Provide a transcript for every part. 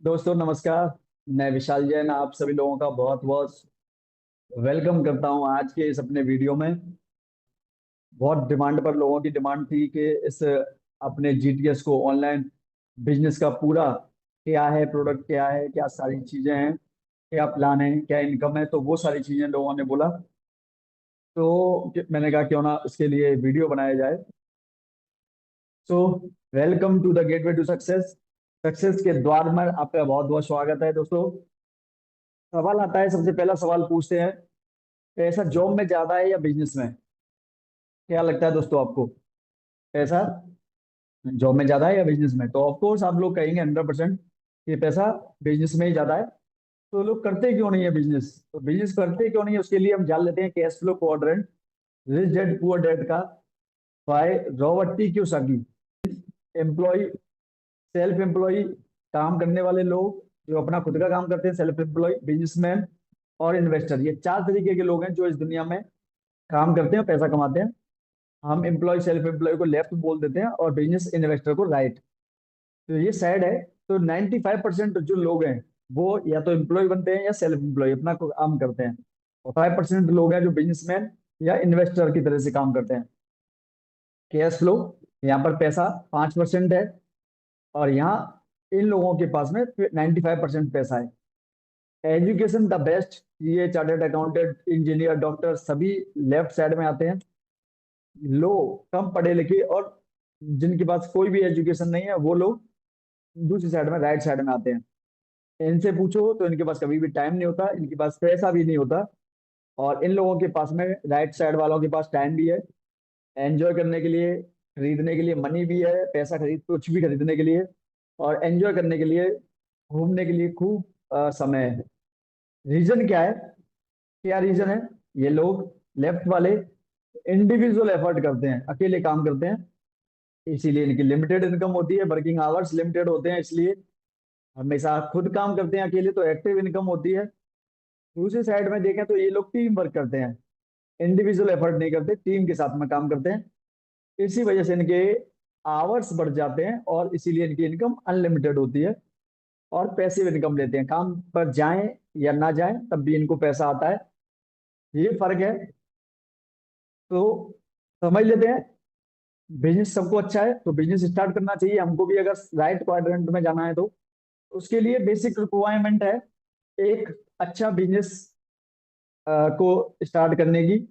दोस्तों नमस्कार। मैं विशाल जैन आप सभी लोगों का बहुत बहुत वेलकम करता हूं आज के इस अपने वीडियो में। बहुत डिमांड पर लोगों की डिमांड थी कि इस अपने जीटीएस को ऑनलाइन बिजनेस का पूरा क्या है, प्रोडक्ट क्या है, क्या सारी चीजें हैं, क्या प्लान है, क्या इनकम है, तो वो सारी चीजें लोगों ने बोला। तो मैंने कहा क्यों ना इसके लिए वीडियो बनाया जाए। So welcome to the gateway to success. Success के द्वार में आपका बहुत बहुत स्वागत है दोस्तों। सवाल आता है, सबसे पहला सवाल पूछते हैं, पैसा जॉब में ज्यादा है या बिजनेस में? क्या लगता है दोस्तों आपको? पैसा जॉब में ज्यादा है या बिजनेस में? तो ऑफ कोर्स आप लोग कहेंगे 100% कि पैसा बिजनेस में ही ज्यादा है। तो लोग करते क्यों नहीं है बिजनेस? तो बिजनेस करते क्यों नहीं है उसके लिए हम जान लेते हैं cash flow quadrant, rich dad poor dad का, by Robert T Kiyosaki. Employ, self employ, काम करने वाले लोग जो अपना खुद का काम करते हैं, सेल्फ एम्प्लॉय, बिजनेसमैन और इन्वेस्टर, ये चार तरीके के लोग हैं जो इस दुनिया में काम करते हैं, पैसा कमाते हैं। हम एम्प्लॉय सेल्फ एम्प्लॉय को लेफ्ट बोल देते हैं और बिजनेस इन्वेस्टर को राइट। तो ये सैड है। तो 95% जो लोग हैं वो या तो एम्प्लॉय बनते हैं या सेल्फ एम्प्लॉय अपना काम करते हैं, और 5% लोग हैं जो बिजनेसमैन या इन्वेस्टर की तरह से काम करते हैं। कैश फ्लो, यहाँ पर पैसा 5% है, और यहाँ इन लोगों के पास में 95% पैसा है। एजुकेशन द बेस्ट, ये चार्टर्ड अकाउंटेंट, इंजीनियर, डॉक्टर सभी लेफ्ट साइड में आते हैं। लोग कम पढ़े लिखे और जिनके पास कोई भी एजुकेशन नहीं है वो लोग दूसरी साइड में, राइट साइड में आते हैं। इनसे पूछो तो इनके पास कभी भी टाइम नहीं होता, इनके पास पैसा भी नहीं होता। और इन लोगों के पास में, राइट साइड वालों के पास टाइम भी है एंजॉय करने के लिए, खरीदने के लिए मनी भी है, पैसा खरीद कुछ भी खरीदने के लिए, और एंजॉय करने के लिए, घूमने के लिए खूब समय है। रीजन क्या है? क्या रीजन है? ये लोग लेफ्ट वाले इंडिविजुअल एफर्ट करते हैं, अकेले काम करते हैं, इसीलिए इनकी लिमिटेड इनकम होती है, वर्किंग आवर्स लिमिटेड होते हैं, इसलिए हमेशा खुद काम करते हैं अकेले, तो एक्टिव इनकम होती है। दूसरी साइड में देखें तो ये लोग टीम वर्क करते हैं, इंडिविजुअल एफर्ट नहीं करते, टीम के साथ में काम करते हैं, इसी वजह से इनके आवर्स बढ़ जाते हैं और इसीलिए इनकी इनकम अनलिमिटेड होती है। और पैसिव इनकम लेते हैं, काम पर जाएं या ना जाएं तब भी इनको पैसा आता है, ये फर्क है। तो समझ लेते हैं, बिजनेस सबको अच्छा है तो बिजनेस स्टार्ट करना चाहिए हमको भी, अगर राइट क्वाड्रेंट में जाना है तो। उसके लिए बेसिक रिक्वायरमेंट है एक अच्छा बिजनेस को स्टार्ट करने की।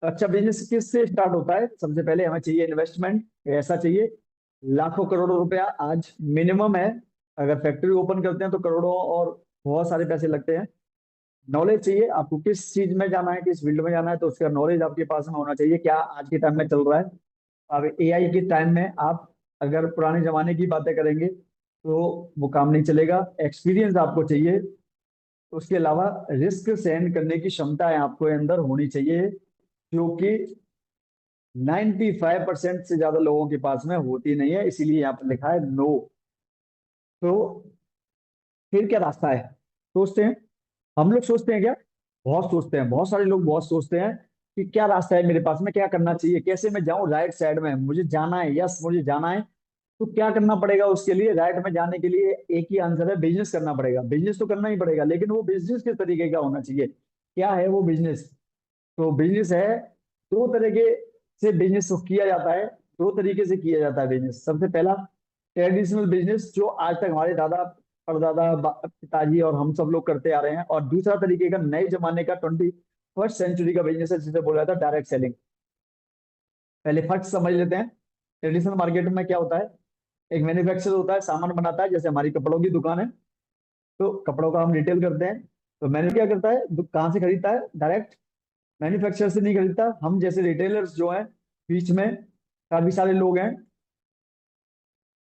अच्छा बिजनेस किससे स्टार्ट होता है? सबसे पहले हमें चाहिए इन्वेस्टमेंट, ऐसा चाहिए लाखों करोड़ों रुपया आज मिनिमम है। अगर फैक्ट्री ओपन करते हैं तो करोड़ों और बहुत सारे पैसे लगते हैं। नॉलेज चाहिए आपको, किस चीज में जाना है, किस फील्ड में जाना है, तो उसका नॉलेज आपके पास में होना चाहिए, क्या आज के टाइम में चल रहा है। अब एआई के टाइम में आप अगर पुराने जमाने की बातें करेंगे तो वो काम नहीं चलेगा। एक्सपीरियंस आपको चाहिए, उसके अलावा रिस्क सहन करने की क्षमता है आपको अंदर होनी चाहिए, जो कि 95% से ज्यादा लोगों के पास में होती नहीं है, इसीलिए यहाँ पर लिखा है नो। तो फिर क्या रास्ता है? सोचते हैं, हम लोग सोचते हैं क्या? बहुत सोचते हैं, बहुत सारे लोग बहुत सोचते हैं कि क्या रास्ता है मेरे पास में, क्या करना चाहिए, कैसे मैं जाऊं राइट साइड में, मुझे जाना है, यस मुझे जाना है। तो क्या करना पड़ेगा उसके लिए? राइट में जाने के लिए एक ही आंसर है, बिजनेस करना पड़ेगा। बिजनेस तो करना ही पड़ेगा, लेकिन वो बिजनेस किस तरीके का होना चाहिए, क्या है वो बिजनेस? तो बिजनेस है, दो तरीके से बिजनेस को किया जाता है, दो तरीके से किया जाता है बिजनेस। सबसे पहला ट्रेडिशनल बिजनेस जो आज तक हमारे दादा परदादा पिताजी और हम सब लोग करते आ रहे हैं, और दूसरा तरीके का नए जमाने का 21st सेंचुरी का बिजनेस है जिसे बोला जाता है डायरेक्ट सेलिंग। पहले फर्स्ट समझ लेते हैं, ट्रेडिशनल मार्केट में क्या होता है। एक मैन्युफैक्चरर होता है, सामान बनाता है, जैसे हमारी कपड़ों की दुकान है, तो कपड़ों का हम रिटेल करते हैं। तो मैन्यु क्या करता है, कहाँ से खरीदता है? डायरेक्ट मैन्युफैक्चरर से नहीं खरीदता। हम जैसे रिटेलर्स जो हैं बीच में काफी सारे लोग हैं,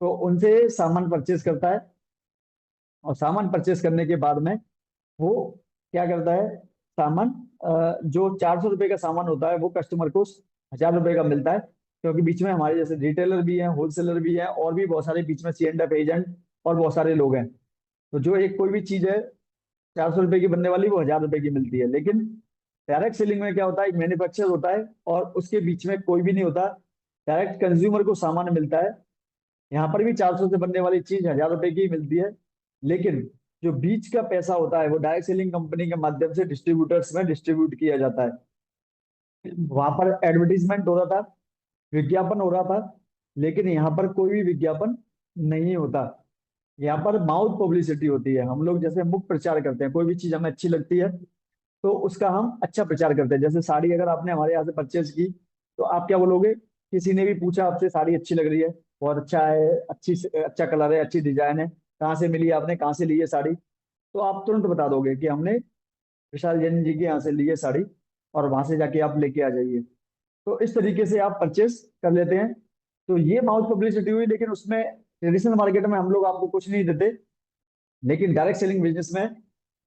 तो उनसे सामान परचेज करता है, और सामान परचेज करने के बाद में वो क्या करता है, सामान जो 400 रुपये का सामान होता है वो कस्टमर को 1000 रुपये का मिलता है, क्योंकि बीच में हमारे जैसे रिटेलर भी हैं, होलसेलर भी हैं, और भी बहुत सारे बीच में सी एंड एफ एजेंट और बहुत सारे लोग हैं। तो जो एक कोई भी चीज है 400 रुपये की बनने वाली वो 1000 रुपये की मिलती है। लेकिन डायरेक्ट सेलिंग में क्या होता है, एक मैन्युफैक्चर होता है और उसके बीच में कोई भी नहीं होता, डायरेक्ट कंज्यूमर को सामान मिलता है। यहाँ पर भी 400 से बनने वाली चीज 1000 रुपये की मिलती है, लेकिन जो बीच का पैसा होता है वो डायरेक्ट सेलिंग कंपनी के माध्यम से डिस्ट्रीब्यूटर्स में डिस्ट्रीब्यूट किया जाता है। वहां पर एडवर्टीजमेंट हो रहा था, विज्ञापन हो रहा था, लेकिन यहाँ पर कोई भी विज्ञापन नहीं होता। यहाँ पर माउथ पब्लिसिटी होती है। हम लोग जैसे मुख प्रचार करते हैं, कोई भी चीज हमें अच्छी लगती है तो उसका हम अच्छा प्रचार करते हैं। जैसे साड़ी अगर आपने हमारे यहाँ से परचेज की तो आप क्या बोलोगे? किसी ने भी पूछा आपसे साड़ी अच्छी लग रही है, बहुत अच्छा है, अच्छा कलर है, अच्छी डिजाइन है, कहाँ से मिली, आपने कहाँ से ली है साड़ी, तो आप तुरंत बता दोगे कि हमने विशाल जैन जी के यहाँ से ली है साड़ी, और वहां से जाके आप लेके आ जाइए। तो इस तरीके से आप परचेस कर लेते हैं। तो ये माउथ पब्लिसिटी हुई, लेकिन उसमें ट्रेडिशनल मार्केट में हम लोग आपको कुछ नहीं देते, लेकिन डायरेक्ट सेलिंग बिजनेस में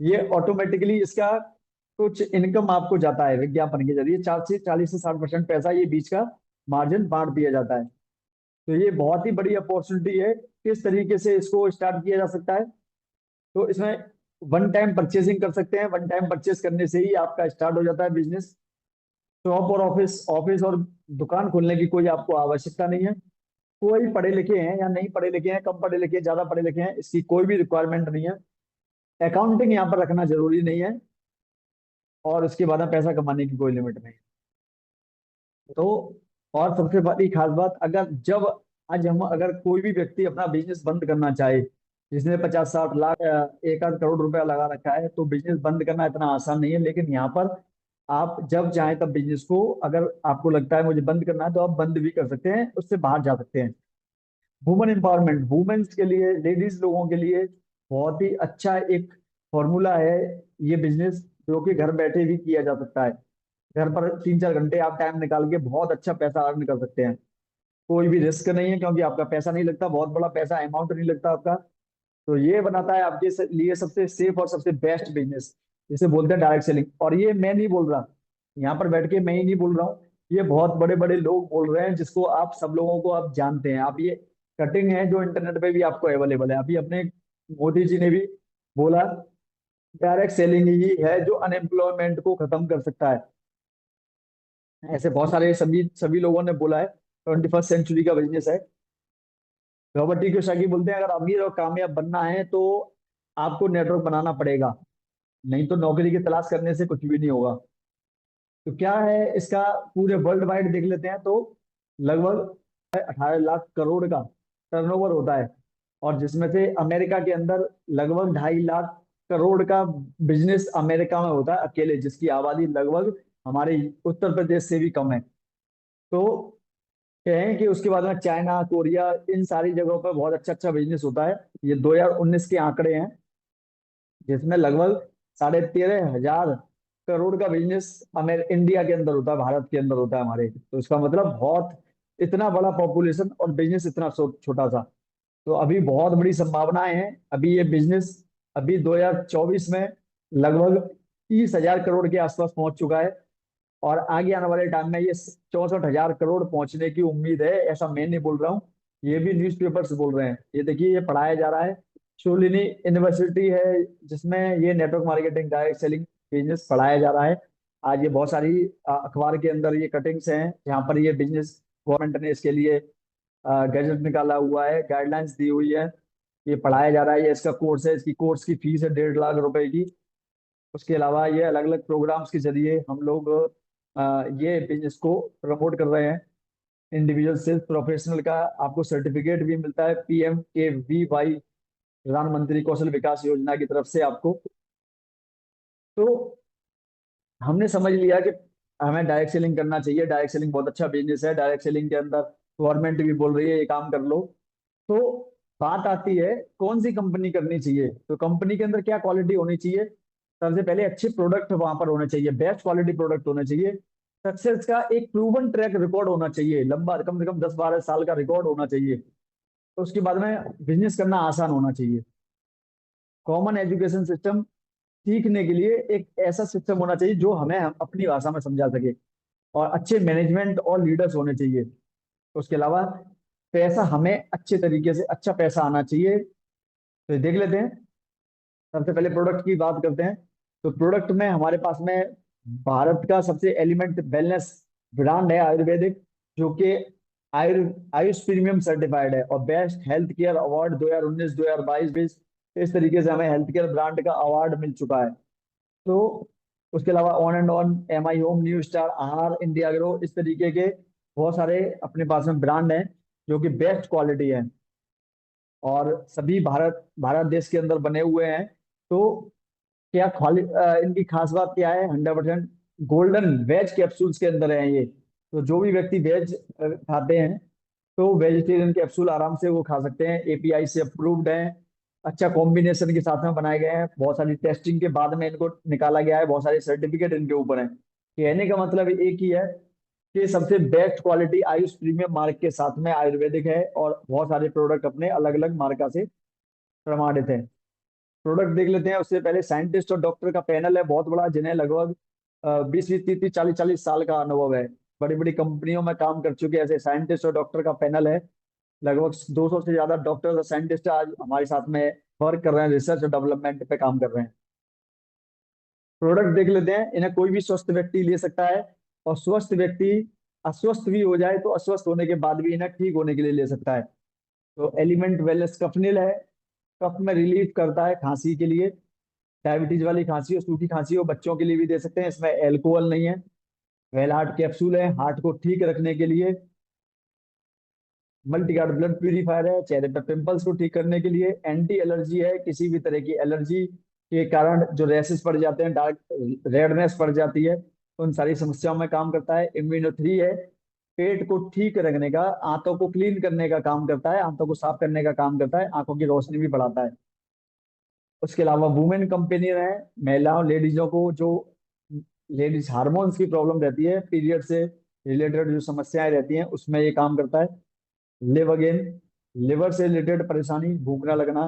ये ऑटोमेटिकली इसका कुछ इनकम आपको जाता है विज्ञापन के जरिए। 40 से 60% पैसा ये बीच का मार्जिन बांट दिया जाता है। तो ये बहुत ही बड़ी अपॉर्चुनिटी है। किस तरीके से इसको स्टार्ट किया जा सकता है? तो इसमें वन टाइम परचेसिंग कर सकते हैं। वन टाइम परचेस करने से ही आपका स्टार्ट हो जाता है बिजनेस। शॉप और ऑफिस ऑफिस और दुकान खोलने की कोई आपको आवश्यकता नहीं है। कोई पढ़े लिखे हैं या नहीं पढ़े लिखे हैं, कम पढ़े लिखे हैं, ज्यादा पढ़े लिखे हैं, इसकी कोई भी रिक्वायरमेंट नहीं है। अकाउंटिंग यहाँ पर रखना जरूरी नहीं है, और उसके बाद में पैसा कमाने की कोई लिमिट नहीं। तो और सबसे बड़ी खास बात, अगर जब आज हम अगर कोई भी व्यक्ति अपना बिजनेस बंद करना चाहे, जिसने 50-60 लाख 1 आध करोड़ रुपया लगा रखा है, तो बिजनेस बंद करना इतना आसान नहीं है। लेकिन यहाँ पर आप जब चाहें तब बिजनेस को, अगर आपको लगता है मुझे बंद करना है, तो आप बंद भी कर सकते हैं, उससे बाहर जा सकते हैं। वुमेन एम्पावरमेंट, वुमेन्स के लिए, लेडीज लोगों के लिए बहुत ही अच्छा एक फॉर्मूला है ये बिजनेस, जो कि घर बैठे भी किया जा सकता है। घर पर 3-4 घंटे आप टाइम निकाल के बहुत अच्छा पैसा अर्न कर सकते हैं। कोई भी रिस्क नहीं है, क्योंकि आपका पैसा नहीं लगता, बहुत बड़ा पैसा अमाउंट नहीं लगता आपका। तो ये बनाता है आपके लिए सबसे सेफ और सबसे बेस्ट बिजनेस, जिसे बोलते हैं डायरेक्ट सेलिंग। और ये मैं नहीं बोल रहा, यहाँ पर बैठ के मैं ही नहीं बोल रहा हूँ, ये बहुत बड़े बड़े लोग बोल रहे हैं, जिसको आप सब लोगों को आप जानते हैं। आप ये कटिंग है जो इंटरनेट पे भी आपको अवेलेबल है। अभी अपने मोदी जी ने भी बोला, डायरेक्ट सेलिंग ही है जो अनएम्प्लॉयमेंट को खत्म कर सकता है। ऐसे बहुत सारे सभी सभी लोगों ने बोला है। 21st सेंचुरी का बिजनेस है। रॉबर्ट टी कियोसाकी बोलते हैं, अगर अमीर और कामयाब बनना है तो आपको नेटवर्क बनाना पड़ेगा, नहीं तो नौकरी की तलाश करने से कुछ भी नहीं होगा। तो क्या है इसका, पूरे वर्ल्ड वाइड देख लेते हैं तो लगभग 18 लाख करोड़ का टर्नओवर होता है। और जिसमें से अमेरिका के अंदर लगभग 2.5 लाख करोड़ का बिजनेस अमेरिका में होता है अकेले, जिसकी आबादी लगभग हमारे उत्तर प्रदेश से भी कम है। तो कहें कि उसके बाद में चाइना, कोरिया, इन सारी जगहों पर बहुत अच्छा अच्छा बिजनेस होता है। ये 2019 के आंकड़े हैं, जिसमें लगभग 13,500 करोड़ का बिजनेस इंडिया के अंदर होता है, भारत के अंदर होता है हमारे। तो इसका मतलब बहुत, इतना बड़ा पॉपुलेशन और बिजनेस इतना छोटा सा। तो अभी बहुत बड़ी संभावनाएं हैं। अभी ये बिजनेस अभी 2024 में लगभग 30,000 करोड़ के आसपास पहुंच चुका है, और आगे आने वाले टाइम में ये 64,000 करोड़ पहुंचने की उम्मीद है। ऐसा मैं नहीं बोल रहा हूँ, ये भी न्यूज़पेपर्स बोल रहे हैं। ये देखिए, ये पढ़ाया जा रहा है, शूलिनी यूनिवर्सिटी है जिसमें ये network marketing direct selling business पढ़ाया जा रहा है। आज ये बहुत सारी अखबार के अंदर ये कटिंग्स हैं, जहाँ पर ये बिजनेस गवर्नमेंट ने इसके लिए गैजेट निकाला हुआ है, गाइडलाइंस दी हुई है। ये पढ़ाया जा रहा है, ये इसका कोर्स है, इसकी कोर्स की फीस है 1.5 लाख रुपए की। उसके अलावा ये अलग अलग प्रोग्राम्स के जरिए हम लोग ये बिजनेस को प्रमोट कर रहे हैं। इंडिविजुअल सेल्स प्रोफेशनल का आपको सर्टिफिकेट भी मिलता है PMKVY, प्रधानमंत्री कौशल विकास योजना की तरफ से आपको। तो हमने समझ लिया कि हमें डायरेक्ट सेलिंग करना चाहिए। डायरेक्ट सेलिंग बहुत अच्छा बिजनेस है। डायरेक्ट सेलिंग के अंदर गवर्नमेंट भी बोल रही है ये काम कर लो। तो बात आती है कौन सी कंपनी करनी चाहिए। तो कंपनी के अंदर क्या क्वालिटी होनी चाहिए? सबसे पहले अच्छे प्रोडक्ट वहां पर होने चाहिए, बेस्ट क्वालिटी प्रोडक्ट होने चाहिए। सक्सेस का एक प्रूवन ट्रैक रिकॉर्ड होना चाहिए, लंबा, कम से कम 10-12 साल का रिकॉर्ड होना चाहिए। तो उसके बाद में बिजनेस करना आसान होना चाहिए। कॉमन एजुकेशन सिस्टम, सीखने के लिए एक ऐसा सिस्टम होना चाहिए जो हमें हम अपनी भाषा में समझा सके। और अच्छे मैनेजमेंट और लीडर्स होने चाहिए। उसके अलावा पैसा, हमें अच्छे तरीके से अच्छा पैसा आना चाहिए। तो देख लेते हैं, सबसे पहले प्रोडक्ट की बात करते हैं। तो प्रोडक्ट में हमारे पास में भारत का सबसे एलिमेंट वेलनेस ब्रांड है आयुर्वेदिक, जो कि आयुष प्रीमियम सर्टिफाइड है, और बेस्ट हेल्थ केयर अवार्ड 2019-2022 इस तरीके से हमें हेल्थ केयर ब्रांड का अवार्ड मिल चुका है। तो उसके अलावा on and on, M I home, new star, Aahar, India grow, इस तरीके के बहुत सारे अपने पास में ब्रांड हैं जो कि बेस्ट क्वालिटी है, और सभी भारत भारत देश के अंदर बने हुए हैं। तो क्या इनकी खास बात क्या है? 100% गोल्डन वेज कैप्सूल्स के अंदर है ये। तो जो भी व्यक्ति वेज खाते हैं, तो वेजिटेरियन कैप्सूल आराम से वो खा सकते हैं, एपीआई से अप्रूव्ड हैं, अच्छा कॉम्बिनेशन के साथ में बनाए गए हैं, बहुत सारी टेस्टिंग के बाद में इनको निकाला गया है, बहुत सारे सर्टिफिकेट इनके ऊपर हैं। कहने का मतलब एक ही है कि सबसे best quality Ayush premium mark के साथ में आयुर्वेदिक है, और बहुत सारे प्रोडक्ट अपने अलग अलग मार्का से प्रमाणित है। प्रोडक्ट देख लेते हैं उससे पहले, साइंटिस्ट और डॉक्टर का पैनल है बहुत बड़ा, जिन्हें लगभग 20 20 30 30 40 40 साल का अनुभव है। बड़ी बड़ी कंपनियों में काम कर चुके ऐसे साइंटिस्ट और डॉक्टर का पैनल है। लगभग 200 से ज्यादा डॉक्टर और साइंटिस्ट आज हमारे साथ में वर्क कर रहे हैं, रिसर्च और डेवलपमेंट पे काम कर रहे हैं। प्रोडक्ट देख लेते हैं। इन्हें कोई भी स्वस्थ व्यक्ति ले सकता है, और स्वस्थ व्यक्ति अस्वस्थ भी हो जाए तो अस्वस्थ होने के बाद भी इन्हें ठीक होने के लिए ले सकता है। तो एलिमेंट वेलनेस कफनिल है, कफ में रिलीफ करता है खांसी के लिए, डायबिटीज वाली खांसी हो, सूखी खांसी हो, बच्चों के लिए भी दे सकते हैं, इसमें एल्कोहल नहीं है। वेल हार्ट कैप्सूल है, हार्ट को ठीक रखने के लिए। मल्टी गार्ड ब्लड प्यूरिफायर है, चेहरे पर पिंपल्स को ठीक करने के लिए। एंटी एलर्जी है, किसी भी तरह की एलर्जी के कारण जो रैसेस पड़ जाते हैं, डार्क रेडनेस पड़ जाती है, उन सारी समस्याओं में काम करता है। इम्यूनो 3 है, पेट को ठीक रखने का, आंतों को क्लीन करने का काम करता है, आंतों को साफ करने का काम करता है, आंखों की रोशनी भी बढ़ाता है। उसके अलावा वुमेन कंपेनी है, महिलाओं लेडीजों को जो लेडीज हार्मोन्स की प्रॉब्लम रहती है, पीरियड से रिलेटेड जो समस्याएं रहती हैं, उसमें ये काम करता है। लिव अगेन, लिवर से रिलेटेड परेशानी, भूख ना लगना,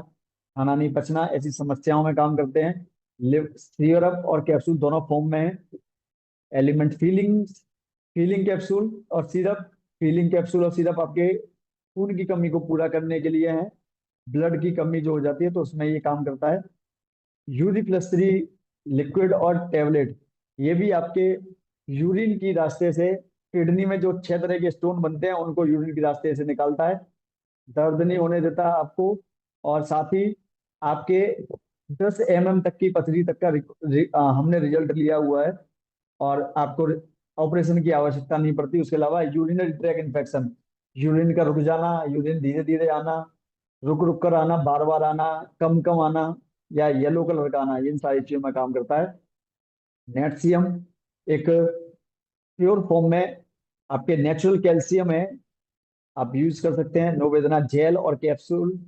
खाना नहीं पचना, ऐसी समस्याओं में काम करते हैं। लिव सिरप और कैप्सूल दोनों फॉर्म में है। एलिमेंट फीलिंग, फीलिंग कैप्सूल और सिरप, फीलिंग कैप्सूल और सिरप आपके खून की कमी को पूरा करने के लिए है। ब्लड की कमी जो हो जाती है तो उसमें ये काम करता है। यूरी प्लस 3 लिक्विड और टेबलेट, ये भी आपके यूरिन की रास्ते से, किडनी में जो 6 तरह के स्टोन बनते हैं उनको यूरिन के रास्ते से निकालता है, दर्द नहीं होने देता आपको, और साथ ही आपके 10 mm तक की पथरी तक का हमने रिजल्ट लिया हुआ है, और आपको ऑपरेशन की आवश्यकता नहीं पड़ती। उसके अलावा यूरिनरी ट्रैक इन्फेक्शन, यूरिन का रुक जाना, यूरिन धीरे धीरे आना, रुक रुक कर आना, बार बार आना, कम कम आना, या येलो कलर का आना, इन सारी चीजों में काम करता है। नेटसियम एक प्योर फॉर्म में आपके नेचुरल कैल्शियम है, आप यूज कर सकते हैं। नो वेदना जेल और कैप्सूल,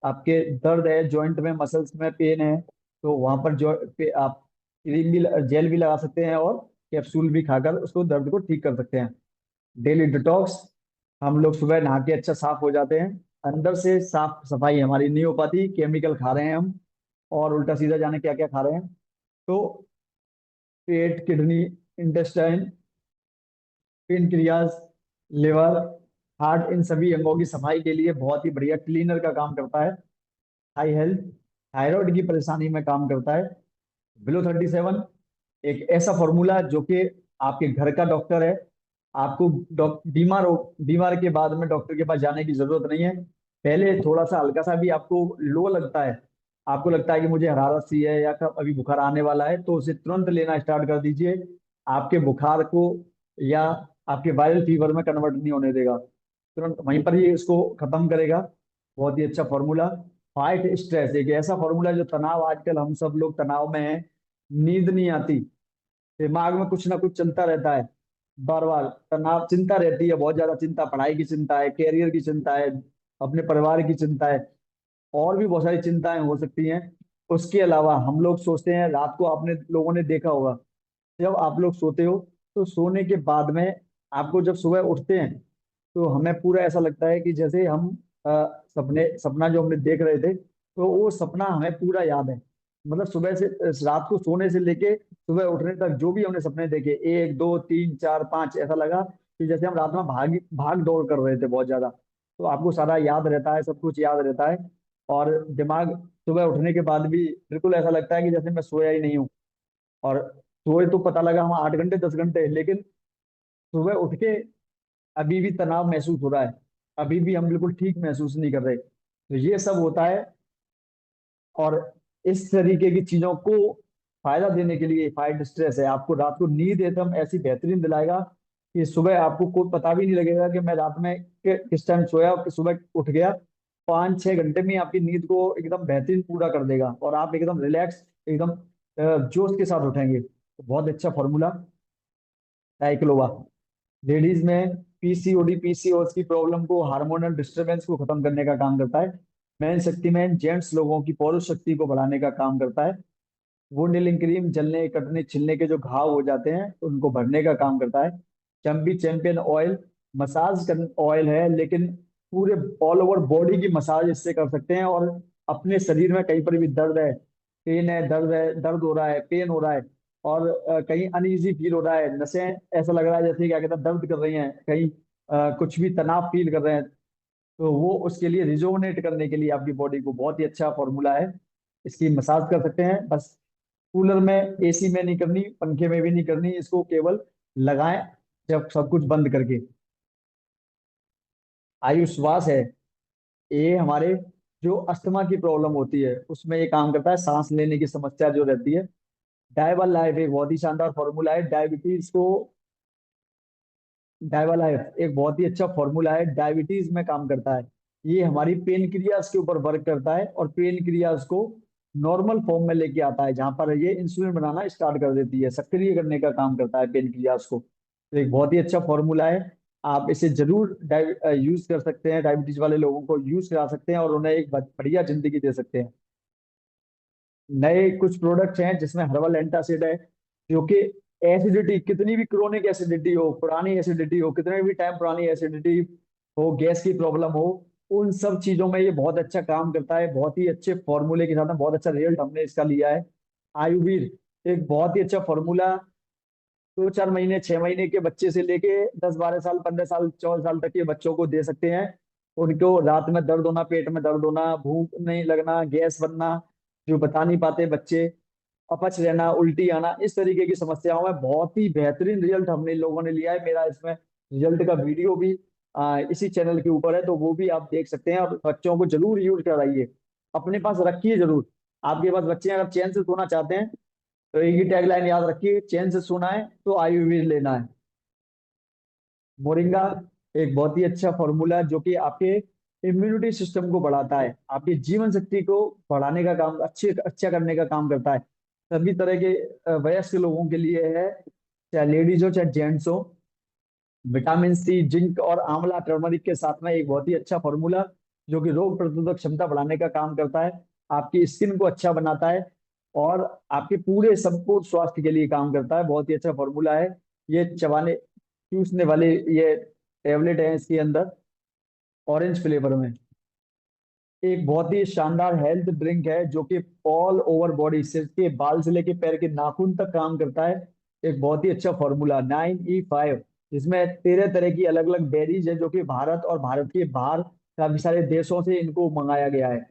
आपके दर्द है जॉइंट में, मसल्स में पेन है, तो वहां पर जो आप क्रीम भी, जेल भी लगा सकते हैं, और कैप्सूल भी खाकर उसको दर्द को ठीक कर सकते हैं। डेली डिटॉक्स, हम लोग सुबह नहा के अच्छा साफ हो जाते हैं, अंदर से साफ सफाई हमारी नहीं हो पाती, केमिकल खा रहे हैं हम, और उल्टा सीधा जाने क्या क्या खा रहे हैं। तो पेट, kidney, intestine, pancreas, liver, heart, इन सभी अंगों की सफाई के लिए बहुत ही बढ़िया क्लीनर का काम करता है। हाई हेल्थ, थायराइड की परेशानी में काम करता है। बिलो 37 एक ऐसा फॉर्मूला जो कि आपके घर का डॉक्टर है, आपको बीमार के बाद में डॉक्टर के पास जाने की जरूरत नहीं है। पहले थोड़ा सा हल्का सा भी आपको लो लगता है, आपको लगता है कि मुझे हरारत सी है या कब अभी बुखार आने वाला है, तो उसे तुरंत लेना स्टार्ट कर दीजिए। आपके बुखार को या आपके वायरल फीवर में कन्वर्ट नहीं होने देगा, तुरंत वहीं पर ही इसको खत्म करेगा। बहुत ही अच्छा फॉर्मूला। फाइट स्ट्रेस एक ऐसा फॉर्मूला जो तनाव, आजकल हम सब लोग तनाव में हैं, नींद नहीं आती, दिमाग में कुछ ना कुछ चलता रहता है, बार बार तनाव, चिंता रहती है, बहुत ज्यादा चिंता, पढ़ाई की चिंता है, कैरियर की चिंता है, अपने परिवार की चिंता है, और भी बहुत सारी चिंताएं हो सकती हैं। उसके अलावा हम लोग सोचते हैं, रात को आपने लोगों ने देखा होगा, जब आप लोग सोते हो तो सोने के बाद में आपको जब सुबह उठते हैं, तो हमें पूरा ऐसा लगता है कि जैसे हम सपना जो हमने देख रहे थे, तो वो सपना हमें पूरा याद है। मतलब सुबह से, रात को सोने से लेके सुबह उठने तक जो भी हमने सपने देखे, 1 2 3 4 5, ऐसा लगा कि जैसे हम रात में भाग भाग दौड़ कर रहे थे बहुत ज्यादा। तो आपको सारा याद रहता है, सब कुछ याद रहता है, और दिमाग सुबह उठने के बाद भी बिल्कुल ऐसा लगता है कि जैसे मैं सोया ही नहीं हूँ। और सोए तो पता लगा हम 8 घंटे 10 घंटे, लेकिन सुबह उठ के अभी भी तनाव महसूस हो रहा है, अभी भी हम बिल्कुल ठीक महसूस नहीं कर रहे। तो ये सब होता है और इस तरीके की चीजों को फायदा देने के लिए फाइट स्ट्रेस है, आपको रात को नींद एकदम ऐसी बेहतरीन दिलाएगा कि सुबह आपको कोई पता भी नहीं लगेगा कि मैं रात में किस टाइम सोया और सुबह उठ गया। 5-6 घंटे में आपकी नींद को एकदम बेहतरीन पूरा कर देगा और आप एकदम रिलैक्स, एकदम जोश के साथ उठेंगे। तो बहुत अच्छा फॉर्मूला डाइक्लोवा लेडीज में पीसीओडी पीसीओएस की प्रॉब्लम को, हार्मोनल डिस्टरबेंस को खत्म करने का काम करता है। मेन शक्ति में जेंट्स लोगों की पौरुष शक्ति को बढ़ाने का काम करता है। वो नीलिंग क्रीम जलने कटने छिलने के जो घाव हो जाते हैं उनको भरने का काम करता है। चंपी चैंपियन ऑयल मसाज ऑयल है, लेकिन पूरे ऑल ओवर बॉडी की मसाज इससे कर सकते हैं। और अपने शरीर में कहीं पर भी दर्द है, दर्द हो रहा है, पेन हो रहा है, और कहीं अनईजी फील हो रहा है, नसें ऐसा लग रहा है जैसे क्या कहते हैं दर्द कर रही हैं, कहीं कुछ भी तनाव फील कर रहे हैं, तो वो उसके लिए रिजोनेट करने के लिए आपकी बॉडी को बहुत ही अच्छा फॉर्मूला है। इसकी मसाज कर सकते हैं। बस कूलर में एसी में नहीं करनी, पंखे में भी नहीं करनी, इसको केवल लगाएं जब सब कुछ बंद करके। आयुश्वास है, ये हमारे जो अस्थमा की प्रॉब्लम होती है उसमें ये काम करता है, सांस लेने की समस्या जो रहती है। डायवा लाइफ एक बहुत ही शानदार फॉर्मूला है डायबिटीज को। डायवा लाइफ एक बहुत ही अच्छा फॉर्मूला है, डायबिटीज में काम करता है। ये हमारी पेन क्रियाज के ऊपर वर्क करता है और पेन क्रियाज को नॉर्मल फॉर्म में लेके आता है, जहां पर ये इंसुलिन बनाना स्टार्ट कर देती है, सक्रिय करने का काम करता है पेन क्रियाज को। तो एक बहुत ही अच्छा फॉर्मूला है। आप इसे जरूर यूज कर सकते हैं, डायबिटीज वाले लोगों को यूज करा सकते हैं और उन्हें एक बढ़िया जिंदगी दे सकते हैं। नए कुछ प्रोडक्ट्स हैं जिसमें हर्बल एंटासिड है, जो कि एसिडिटी, कितनी भी क्रोनिक एसिडिटी हो, पुरानी एसिडिटी हो, कितने भी टाइम पुरानी एसिडिटी हो, गैस की प्रॉब्लम हो, उन सब चीजों में ये बहुत अच्छा काम करता है। बहुत ही अच्छे फॉर्मूले के साथ में बहुत अच्छा रिजल्ट हमने इसका लिया है। आयुर्वेद एक बहुत ही अच्छा फॉर्मूला, 2-4 महीने 6 महीने के बच्चे से लेके 10-12 साल 15 साल 14 साल तक के बच्चों को दे सकते हैं। उनको रात में दर्द होना, पेट में दर्द होना, भूख नहीं लगना, गैस बनना, जो बता नहीं पाते बच्चे, अपच रहना, उल्टी आना, इस तरीके की समस्याओं में बहुत ही बेहतरीन रिजल्ट हमने इन लोगों ने लिया है। मेरा इसमें रिजल्ट का वीडियो भी इसी चैनल के ऊपर है, तो वो भी आप देख सकते हैं। और बच्चों को जरूर यूज कराइए, अपने पास रखिए जरूर। आपके पास बच्चे अगर चैन से सोना चाहते हैं तो एक ही टैगलाइन याद रखिए, चैन से सोना है तो आयुर्वेद लेना है। मोरिंगा एक बहुत ही अच्छा फॉर्मूला जो कि आपके इम्यूनिटी सिस्टम को बढ़ाता है, आपकी जीवन शक्ति को बढ़ाने का काम, अच्छे अच्छा करने का काम करता है। सभी तरह के वयस्क लोगों के लिए है, चाहे लेडीज हो चाहे जेंट्स हो। विटामिन सी, जिंक और आंवला टर्मरिक के साथ में एक बहुत ही अच्छा फॉर्मूला जो कि रोग प्रतिरोधक क्षमता बढ़ाने का काम करता है, आपकी स्किन को अच्छा बनाता है और आपके पूरे संपूर्ण स्वास्थ्य के लिए काम करता है। बहुत ही अच्छा फॉर्मूला है। ये चबाने चूसने वाले ये टेबलेट है, इसके अंदर ऑरेंज फ्लेवर में। एक बहुत ही शानदार हेल्थ ड्रिंक है जो कि ऑल ओवर बॉडी, सिर के बाल से लेके पैर के नाखून तक काम करता है। एक बहुत ही अच्छा फॉर्मूला 9E5, जिसमें 13 तरह की अलग अलग बेरीज है जो कि भारत और भारत के बाहर काफी सारे देशों से इनको मंगाया गया है।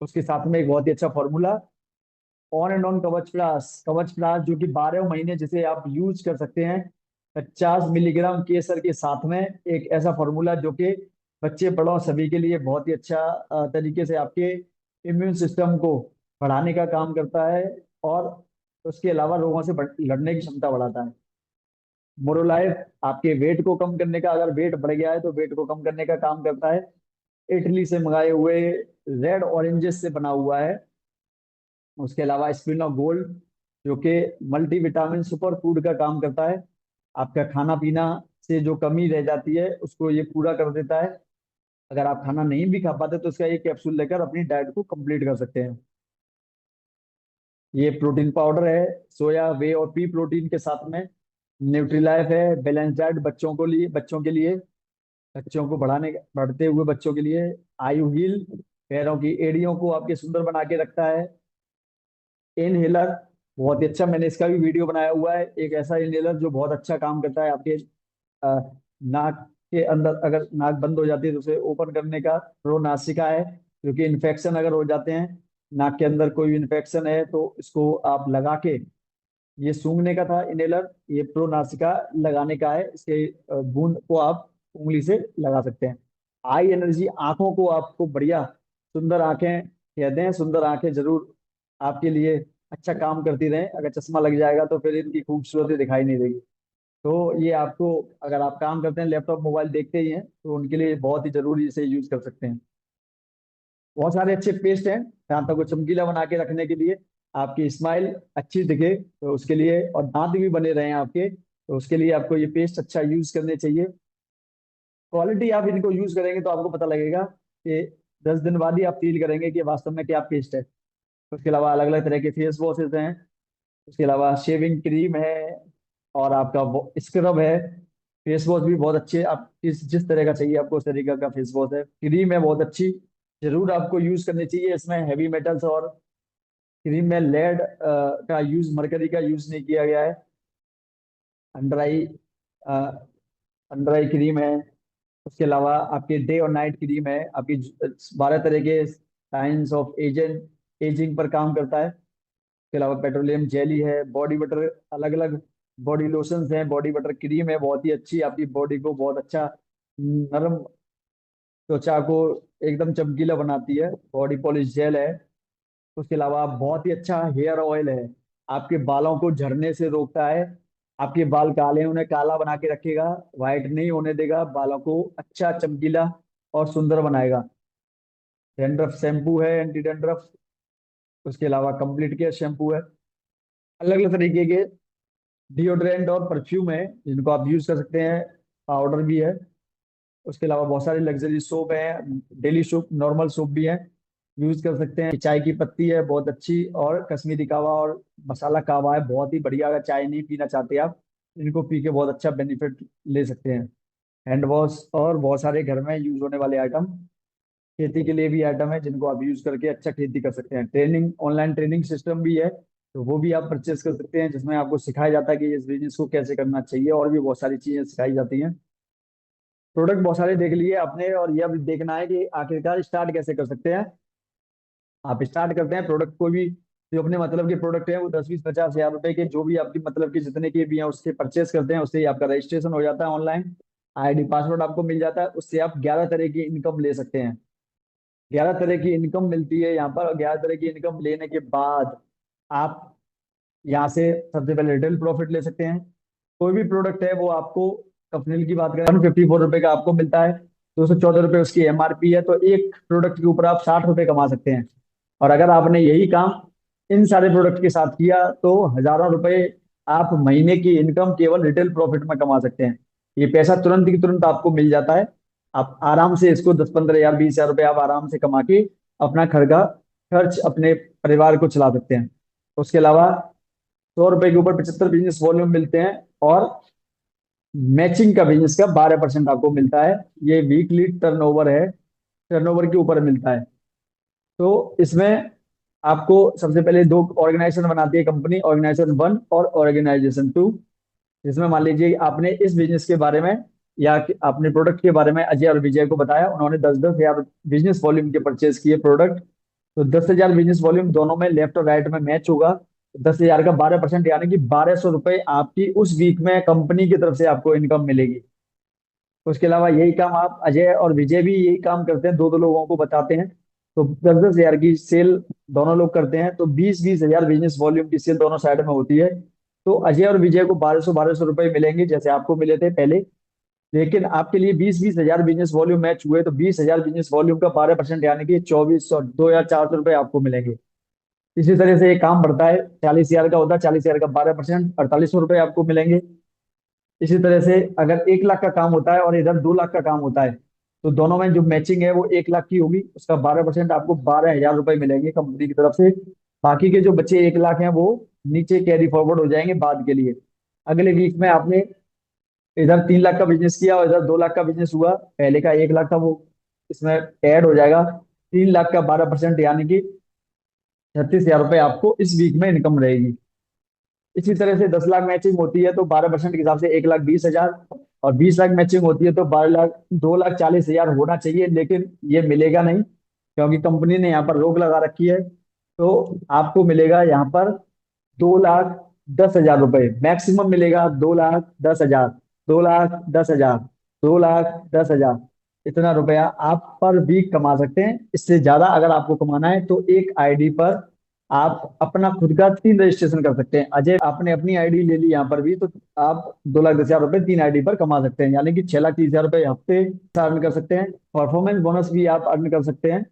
उसके साथ में एक बहुत ही अच्छा फॉर्मूला ऑन एंड ऑन कवच प्लस, कवच प्लस जो कि 12 महीने जिसे आप यूज कर सकते हैं 50 मिलीग्राम केसर के साथ में। एक ऐसा फॉर्मूला जो कि बच्चे बड़ों सभी के लिए बहुत ही अच्छा तरीके से आपके इम्यून सिस्टम को बढ़ाने का काम करता है और उसके अलावा रोगों से लड़ने की क्षमता बढ़ाता है। मोरोलाइफ आपके वेट को कम करने का, अगर वेट बढ़ गया है तो वेट को कम करने का काम करता है। इटली से मंगाए हुए रेड ऑरेंजेस से बना हुआ है। उसके अलावा स्पिन ऑफ गोल्ड जो कि मल्टी विटामिन सुपर फूड का काम करता है, आपका खाना पीना से जो कमी रह जाती है उसको ये पूरा कर देता है। अगर आप खाना नहीं भी खा पाते तो इसका एक कैप्सूल लेकर अपनी डाइट को कंप्लीट कर सकते हैं। ये प्रोटीन पाउडर है, सोया वे और पी प्रोटीन के साथ में। न्यूट्रीलाइफ है, बैलेंस डाइट बच्चों के लिए, बच्चों को बढ़ते हुए बच्चों के लिए। आयु हील पैरों की एड़ियों को आपके सुंदर बना के रखता है। इनहेलर बहुत ही अच्छा, मैंने इसका भी वीडियो बनाया हुआ है। एक ऐसा इनहेलर जो बहुत अच्छा काम करता है आपके अ, नाक के अंदर, अगर नाक बंद हो जाती है तो उसे ओपन करने का। प्रोनासिका है, क्योंकि इन्फेक्शन अगर हो जाते हैं, नाक के अंदर कोई इन्फेक्शन है तो इसको आप लगा के, ये सूंघने का था इनहेलर, ये प्रोनासिका लगाने का है। इसके बूंद को आप उंगली से लगा सकते हैं। आई एनर्जी आंखों को आपको बढ़िया सुंदर आंखें कहते हैं सुंदर आंखें जरूर आपके लिए अच्छा काम करती रहें, अगर चश्मा लग जाएगा तो फिर इनकी खूबसूरती दिखाई नहीं देगी। तो ये आपको, अगर आप काम करते हैं लैपटॉप मोबाइल देखते ही हैं, तो उनके लिए बहुत ही जरूरी इसे यूज कर सकते हैं। बहुत सारे अच्छे पेस्ट हैं दांतों को चमकीला बना के रखने के लिए, आपकी स्माइल अच्छी दिखे तो उसके लिए, और दांत भी बने रहें आपके, तो उसके लिए आपको ये पेस्ट अच्छा यूज करने चाहिए। क्वालिटी आप इनको यूज करेंगे तो आपको पता लगेगा कि 10 दिन बाद ही आप फील करेंगे कि वास्तव में क्या पेस्ट है। उसके अलावा अलग अलग तरह के फेस वॉशेज हैं, उसके अलावा शेविंग क्रीम है, और आपका स्क्रब है। फेस वॉश भी बहुत अच्छे, आप जिस जिस तरह का चाहिए आपको उस तरीके का फेस वॉश है। क्रीम है बहुत अच्छी, जरूर आपको यूज करनी चाहिए। इसमें हैवी मेटल्स, और क्रीम में लेड का यूज, मरकरी का यूज नहीं किया गया है। अंडर आई अंडर आई क्रीम है। उसके अलावा आपके डे और नाइट क्रीम है, आपकी 12 तरह के साइंस ऑफ एजिंग पर काम करता है। इसके अलावा पेट्रोलियम जेली है, बॉडी बटर, अलग अलग बॉडी लोशंस हैं, बॉडी बटर क्रीम है बहुत ही अच्छी, आपकी बॉडी को बहुत अच्छा नरम, त्वचा को एकदम चमकीला बनाती है। बॉडी पॉलिश जेल है। उसके अलावा बहुत ही अच्छा हेयर ऑयल है, आपके बालों को झड़ने से रोकता है। आपके बाल काले हैं, उन्हें काला बना के रखेगा, व्हाइट नहीं होने देगा, बालों को अच्छा चमकीला और सुंदर बनाएगा। डैंड्रफ शैम्पू है, एंटी डैंड्रफ। उसके अलावा कंप्लीट केयर शैम्पू है। अलग अलग तरीके के डिओड्रेंट और परफ्यूम है जिनको आप यूज कर सकते हैं, पाउडर भी है। उसके अलावा बहुत सारे लग्जरी सोप है, डेली सोप, नॉर्मल सोप भी है, यूज कर सकते हैं। चाय की पत्ती है बहुत अच्छी, और कश्मीरी कावा और मसाला कावा है बहुत ही बढ़िया। अगर चाय नहीं पीना चाहते आप, इनको पी के बहुत अच्छा बेनिफिट ले सकते हैं। हैंड वॉश और बहुत सारे घर में यूज होने वाले आइटम, खेती के लिए भी आइटम है जिनको आप यूज करके अच्छा खेती कर सकते हैं। ट्रेनिंग, ऑनलाइन ट्रेनिंग सिस्टम भी है, तो वो भी आप परचेस कर सकते हैं, जिसमें आपको सिखाया जाता है कि इस बिजनेस को कैसे करना चाहिए, और भी बहुत सारी चीजें सिखाई जाती हैं। प्रोडक्ट बहुत सारे देख लिए आपने, और ये अब देखना है कि आखिरकार स्टार्ट कैसे कर सकते हैं। आप स्टार्ट करते हैं प्रोडक्ट को भी, जो अपने मतलब के प्रोडक्ट है वो 10, 20, 50 हजार रुपए के, जो भी आपकी मतलब के जितने के भी हैं उससे परचेस करते हैं, उससे ही आपका रजिस्ट्रेशन हो जाता है ऑनलाइन। आईडी पासवर्ड आपको मिल जाता है, उससे आप 11 तरह की इनकम ले सकते हैं। 11 तरह की इनकम मिलती है यहाँ पर, और 11 तरह की इनकम लेने के बाद आप यहाँ से सबसे पहले रिटेल प्रॉफिट ले सकते हैं। कोई भी प्रोडक्ट है वो आपको, कंपनी की बात करें, 154 रुपए का आपको मिलता है। 214 रुपए उसकी एमआरपी है, तो एक प्रोडक्ट के ऊपर आप 60 रुपए कमा सकते हैं। और अगर आपने यही काम इन सारे प्रोडक्ट के साथ किया तो हजारों रुपए आप महीने की इनकम केवल रिटेल प्रॉफिट में कमा सकते हैं। ये पैसा तुरंत की तुरंत आपको मिल जाता है। आप आराम से इसको 10, 15 हजार, 20 हजार रुपए आप आराम से कमा के अपना घर का खर्च, अपने परिवार को चला सकते हैं। उसके अलावा 100 रुपए के ऊपर 75 बिजनेस वॉल्यूम मिलते हैं, और मैचिंग का बिजनेस का 12% आपको मिलता है। ये वीकली टर्नओवर है, टर्नओवर के ऊपर मिलता है। तो इसमें आपको सबसे पहले दो ऑर्गेनाइजेशन बनाती है कंपनी, ऑर्गेनाइजेशन 1 और ऑर्गेनाइजेशन 2। जिसमें मान लीजिए आपने इस बिजनेस के बारे में, या अपने प्रोडक्ट के बारे में अजय और विजय को बताया, उन्होंने 10-10 हजार बिजनेस वॉल्यूम के परचेज किए प्रोडक्ट। तो 10 हजार बिजनेस वॉल्यूम दोनों में लेफ्ट और राइट में मैच होगा। 10 हजार का 12%, यानी कि 1200 रुपए आपकी उस वीक में कंपनी की तरफ से आपको इनकम मिलेगी। उसके अलावा यही काम आप, अजय और विजय भी यही काम करते हैं, दो दो लोगों को बताते हैं। तो 10-10 हजार की सेल दोनों लोग करते हैं, तो 20-20 हजार बिजनेस वॉल्यूम की सेल दोनों साइड में होती है। तो अजय और विजय को 1200-1200 रुपए मिलेंगे, जैसे आपको मिले थे पहले। लेकिन आपके लिए 20-20 हजार बिजनेस वॉल्यूम मैच हुए, तो 20 हजार बिजनेस वॉल्यूम का 12%, यानी कि 2400, 2400 रुपए आपको मिलेंगे। इसी तरह से ये काम बढ़ता है, 40 हजार का होता है, 40 हजार का 12%, 4800 रुपए आपको मिलेंगे। इसी तरह से अगर 1 लाख का काम होता है और इधर 2 लाख का काम होता है, तो दोनों में जो मैचिंग है वो 1 लाख की होगी, उसका 12% आपको 12 हजार रुपए मिलेंगे कंपनी की तरफ से। बाकी के जो बचे 1 लाख हैं वो नीचे कैरी फॉरवर्ड हो जाएंगे बाद के लिए। अगले वीक में आपने इधर 3 लाख का बिजनेस किया और इधर 2 लाख का बिजनेस हुआ, पहले का 1 लाख था वो इसमें ऐड हो जाएगा। 3 लाख का 12%, यानी कि 36 हजार रुपए आपको इस वीक में इनकम रहेगी। इसी तरह से 10 लाख मैचिंग होती है तो 12% के हिसाब से 1,20,000, और 20 लाख मैचिंग होती है तो 12 लाख, 2,40,000 होना चाहिए, लेकिन ये मिलेगा नहीं, क्योंकि कंपनी ने यहाँ पर रोक लगा रखी है। तो आपको मिलेगा यहाँ पर 2,10,000 रुपए मैक्सिमम मिलेगा, 2,10,000, 2,10,000, 2,10,000। इतना रुपया आप पर वीक कमा सकते हैं। इससे ज्यादा अगर आपको कमाना है तो एक आईडी पर आप अपना खुद का 3 रजिस्ट्रेशन कर सकते हैं। अजय आपने अपनी आईडी ले ली यहाँ पर भी, तो आप 2,10,000 रुपए 3 आईडी पर कमा सकते हैं, यानी कि 6,30,000 रुपए हफ्ते अर्न कर सकते हैं। परफॉर्मेंस बोनस भी आप अर्न कर सकते हैं।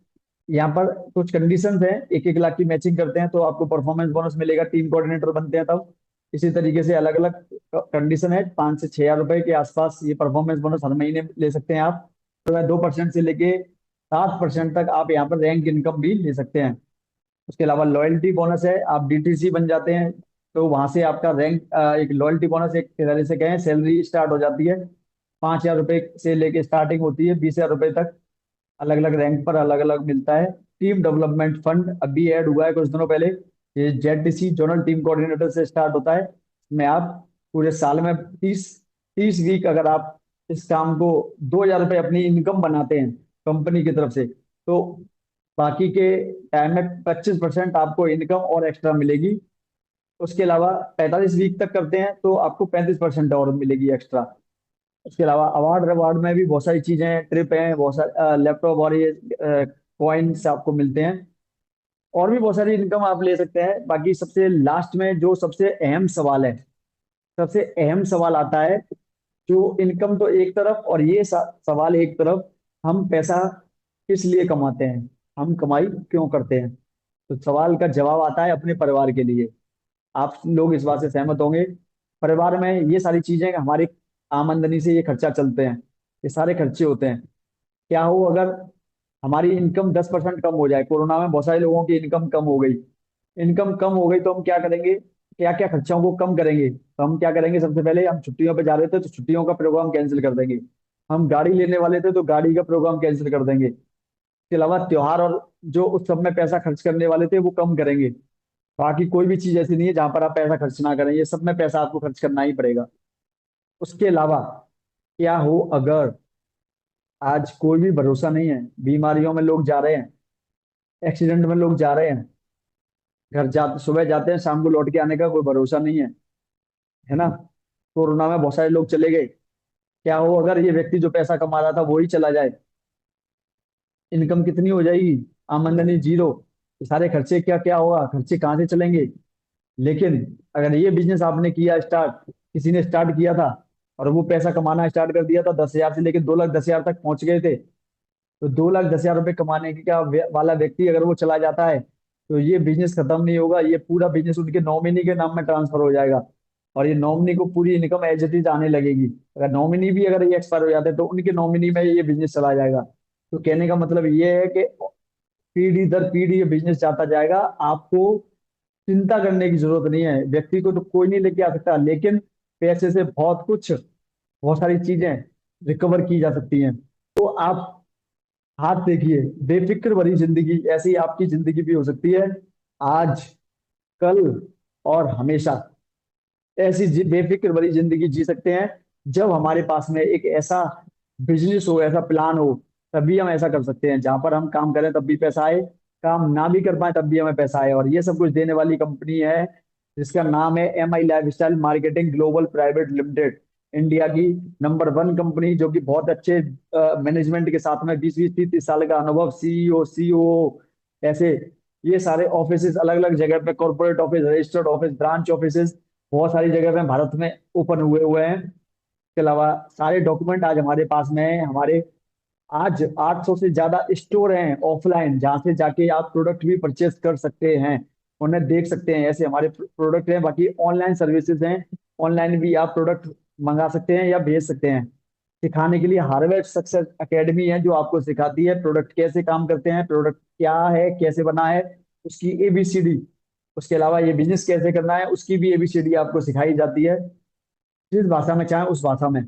यहाँ पर कुछ कंडीशंस हैं, 1-1 लाख की मैचिंग करते हैं तो आपको परफॉर्मेंस बोनस मिलेगा, टीम कोऑर्डिनेटर बनते हैं तब। इसी तरीके से अलग अलग कंडीशन है, 5 से 6 हज़ार रुपए के आसपास ये परफॉर्मेंस बोनस हर महीने ले सकते हैं आप। तो 2% से लेके 7% तक आप यहाँ पर रैंक इनकम भी ले सकते हैं। उसके अलावा लॉयल्टी बोनस है, आप डीटीसी बन जाते हैं तो वहां से आपका रैंक, एक लॉयल्टी बोनस एक तरह से कहें सैलरी स्टार्ट हो जाती है। 5,000 रुपए से लेके स्टार्टिंग होती है 20,000 रुपए तक, अलग अलग रैंक पर अलग अलग मिलता है। टीम डेवलपमेंट फंड अभी ऐड हुआ है कुछ दिनों पहले, ये जेडटीसी जोनल टीम कोऑर्डिनेटर से स्टार्ट होता है। इसमें आप पूरे साल में 30 30 वीक अगर आप इस काम को 2,000 रुपये अपनी इनकम बनाते हैं कंपनी की तरफ से, तो बाकी के टाइम में 25% आपको इनकम और एक्स्ट्रा मिलेगी। उसके अलावा 45 वीक तक करते हैं तो आपको 35% और मिलेगी एक्स्ट्रा। उसके अलावा अवार्ड रिवार्ड में भी बहुत सारी चीजें हैं, ट्रिप हैं, बहुत सारे लैपटॉप और ये कॉइन्स आपको मिलते हैं। और भी बहुत सारी इनकम आप ले सकते हैं। बाकी सबसे लास्ट में जो सबसे अहम सवाल है, सबसे अहम सवाल आता है, जो इनकम तो एक तरफ और ये सवाल एक तरफ, हम पैसा किस लिए कमाते हैं, हम कमाई क्यों करते हैं। तो सवाल का जवाब आता है अपने परिवार के लिए। आप लोग इस बात से सहमत होंगे, परिवार में ये सारी चीजें हमारी आमदनी से ये खर्चा चलते हैं, ये सारे खर्चे होते हैं। क्या हो अगर हमारी इनकम 10% कम हो जाए, कोरोना में बहुत सारे लोगों की इनकम कम हो गई, इनकम कम हो गई तो हम क्या करेंगे, क्या क्या खर्चों को कम करेंगे। तो हम क्या करेंगे, सबसे पहले हम छुट्टियों पे जा रहे थे तो छुट्टियों का प्रोग्राम कैंसिल कर देंगे। हम गाड़ी लेने वाले थे तो गाड़ी का प्रोग्राम कैंसिल कर देंगे। इसके अलावा त्योहार और जो उस सब में पैसा खर्च करने वाले थे वो कम करेंगे। बाकी कोई भी चीज ऐसी नहीं है जहां पर आप पैसा खर्च ना करें, ये सब में पैसा आपको खर्च करना ही पड़ेगा। उसके अलावा क्या हो अगर आज कोई भी भरोसा नहीं है, बीमारियों में लोग जा रहे हैं, एक्सीडेंट में लोग जा रहे हैं, घर जाते सुबह जाते हैं शाम को लौट के आने का कोई भरोसा नहीं है, है ना। कोरोना में बहुत सारे लोग चले गए। क्या हो अगर ये व्यक्ति जो पैसा कमा रहा था वो ही चला जाए, इनकम कितनी हो जाएगी, आमदनी जीरो, ये सारे खर्चे क्या क्या होगा, खर्चे कहाँ से चलेंगे। लेकिन अगर ये बिजनेस आपने किया स्टार्ट, किसी ने स्टार्ट किया था और वो पैसा कमाना स्टार्ट कर दिया था, 10,000 से लेकर 2,10,000 तक पहुंच गए थे, तो 2,10,000 रुपये कमाने की क्या वाला व्यक्ति अगर वो चला जाता है तो ये बिजनेस खत्म नहीं होगा, ये पूरा बिजनेस उनके नॉमिनी के नाम में ट्रांसफर हो जाएगा और ये नॉमिनी को पूरी इनकम एज इट इज आने लगेगी। अगर नॉमिनी भी अगर ये एक्सपायर हो जाते हैं तो उनके नॉमिनी में ये बिजनेस चला जाएगा। तो कहने का मतलब ये है कि पीढ़ी दर पीढ़ी ये बिजनेस जाता जाएगा, आपको चिंता करने की जरूरत नहीं है। व्यक्ति को तो कोई नहीं लेके आ सकता, लेकिन पैसे से बहुत कुछ, बहुत सारी चीजें रिकवर की जा सकती हैं। तो आप हाथ देखिए, बेफिक्र भरी जिंदगी ऐसी आपकी जिंदगी भी हो सकती है, आज, कल और हमेशा। ऐसी बेफिक्र भरी जिंदगी जी सकते हैं जब हमारे पास में एक ऐसा बिजनेस हो, ऐसा प्लान हो, तभी हम ऐसा कर सकते हैं। जहां पर हम काम करें तब भी पैसा आए, काम ना भी कर पाए तब भी हमें पैसा आए। और ये सब कुछ देने वाली कंपनी है जिसका नाम है MI lifestyle marketing global private limited, India की नंबर 1 कंपनी, जो कि बहुत अच्छे मैनेजमेंट के साथ में 20-20 30-30 साल का अनुभव, सीईओ सीओ ऐसे ये सारे ऑफिस अलग अलग जगह पे, corporate office, registered office, branch office बहुत सारी जगह पे भारत में ओपन हुए हुए हैं। इसके अलावा सारे डॉक्यूमेंट आज हमारे पास में है। हमारे आज 800 से ज्यादा स्टोर हैं ऑफलाइन, जहां से जाके आप प्रोडक्ट भी परचेस कर सकते हैं, उन्हें देख सकते हैं। ऐसे हमारे प्रोडक्ट हैं। बाकी ऑनलाइन सर्विसेज हैं, ऑनलाइन भी आप प्रोडक्ट मंगा सकते हैं या भेज सकते हैं। सिखाने के लिए हार्वर्ड सक्सेस एकेडमी है जो आपको सिखाती है प्रोडक्ट कैसे काम करते हैं, प्रोडक्ट क्या है, कैसे बना है, उसकी ABCD। उसके अलावा ये बिजनेस कैसे करना है उसकी भी ABCD आपको सिखाई जाती है, जिस भाषा में चाहे उस भाषा में।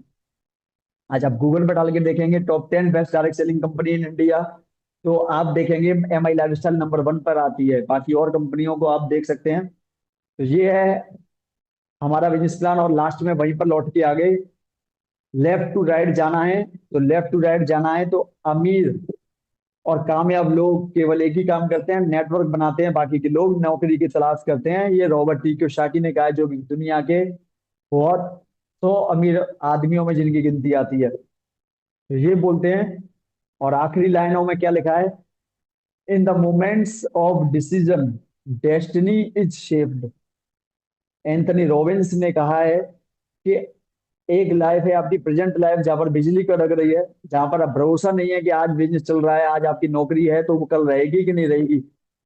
आज आप गूगल पर डाल के देखेंगे top 10 best direct selling company in India, तो आप देखेंगे MI लाइफस्टाइल नंबर 1 पर आती है। बाकी और कंपनियों को आप देख सकते हैं। तो ये है हमारा बिजनेस प्लान, और लास्ट में वहीं पर लौट के आ गए, लेफ्ट टू राइट जाना है। तो लेफ्ट टू राइट जाना है तो अमीर और कामयाब लोग केवल एक ही काम करते हैं, नेटवर्क बनाते हैं, बाकी के लोग नौकरी की तलाश करते हैं। ये रॉबर्ट T कियोसाकी ने कहा है, जो कि दुनिया के बहुत 100 अमीर आदमियों में जिनकी गिनती आती है। तो ये बोलते हैं और आखिरी लाइनों में क्या लिखा है, in the moments of decision destiny is shaped. Anthony Robbins ने कहा है कि एक लाइफ है आपकी प्रेजेंट लाइफ जहां पर बिजली कड़क रही है, जहां पर आप भरोसा नहीं है कि आज बिजनेस चल रहा है, आज आपकी नौकरी है तो वो कल रहेगी कि नहीं रहेगी।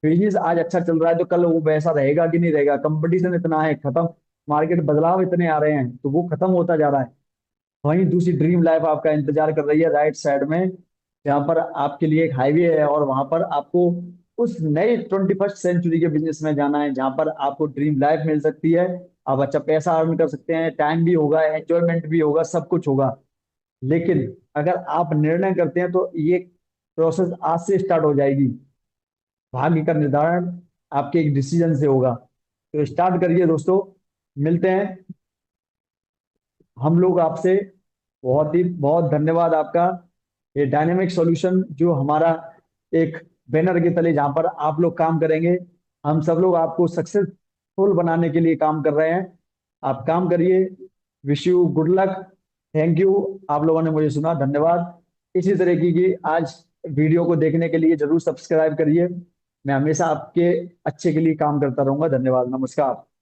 बिजनेस आज अच्छा चल रहा है तो कल वो वैसा रहेगा कि नहीं रहेगा। कंपटीशन इतना है खत्म, मार्केट बदलाव इतने आ रहे हैं तो वो खत्म होता जा रहा है। वहीं दूसरी ड्रीम लाइफ आपका इंतजार कर रही है राइट साइड में, जहां पर आपके लिए एक हाईवे है और वहां पर आपको उस नए 21st सेंचुरी के बिजनेस में जाना है, जहां पर आपको ड्रीम लाइफ मिल सकती है। आप अच्छा पैसा अर्न कर सकते हैं, टाइम भी होगा, एंजॉयमेंट भी होगा, सब कुछ होगा। लेकिन अगर आप निर्णय करते हैं तो ये प्रोसेस आज से स्टार्ट हो जाएगी। भाग्य का निर्धारण आपके एक डिसीजन से होगा। तो स्टार्ट करिए दोस्तों, मिलते हैं हम लोग आपसे। बहुत ही बहुत धन्यवाद आपका। ये डायनेमिक सॉल्यूशन जो हमारा एक बैनर के तले जहां पर आप लोग काम करेंगे, हम सब लोग आपको सक्सेसफुल बनाने के लिए काम कर रहे हैं। आप काम करिए। Wish you good luck. Thank you, आप लोगों ने मुझे सुना, धन्यवाद। इसी तरीके की आज वीडियो को देखने के लिए जरूर सब्सक्राइब करिए। मैं हमेशा आपके अच्छे के लिए काम करता रहूंगा। धन्यवाद, नमस्कार।